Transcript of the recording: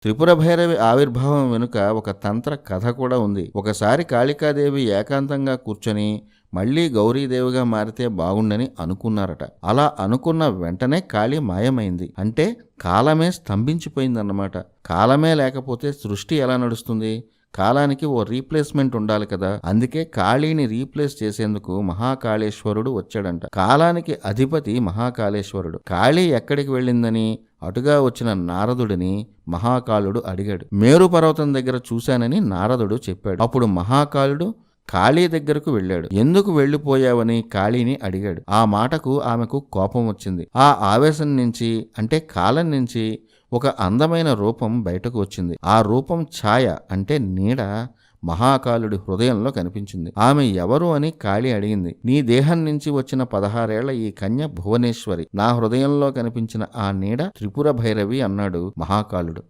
త్రిపుర భైరవి ఆవిర్భావం వెనుక ఒక తంత్ర కథ కూడా ఉంది. ఒకసారి కాళికాదేవి ఏకాంతంగా కూర్చొని మళ్లీ గౌరీదేవిగా మారితే బాగుండని అనుకున్నారట. అలా అనుకున్న వెంటనే కాళి మాయమైంది. అంటే కాలమే స్తంభించిపోయిందన్నమాట. కాలమే లేకపోతే సృష్టి ఎలా నడుస్తుంది? కాలానికి ఓ రీప్లేస్మెంట్ ఉండాలి కదా. అందుకే కాళీని రీప్లేస్ చేసేందుకు మహాకాళేశ్వరుడు వచ్చాడంట. కాలానికి అధిపతి మహాకాళేశ్వరుడు. కాళీ ఎక్కడికి వెళ్ళిందని అటుగా వచ్చిన నారదుడిని మహాకాళుడు అడిగాడు. మేరు పర్వతం దగ్గర చూశానని నారదుడు చెప్పాడు. అప్పుడు మహాకాళుడు కాళీ దగ్గరకు వెళ్ళాడు. ఎందుకు వెళ్ళిపోయావని కాళీని అడిగాడు. ఆ మాటకు ఆమెకు కోపం వచ్చింది. ఆ ఆవేశం నుంచి, అంటే కాలం నుంచి ఒక అందమైన రూపం బయటకు వచ్చింది. ఆ రూపం ఛాయ, అంటే నీడ మహాకాళుడి హృదయంలో కనిపించింది. ఆమె ఎవరు అని కాళీ అడిగింది. నీ దేహం నుంచి వచ్చిన 16 ఏళ్ల ఈ కన్య భువనేశ్వరి. నా హృదయంలో కనిపించిన ఆ నీడ త్రిపుర భైరవి అన్నాడు మహాకాళుడు.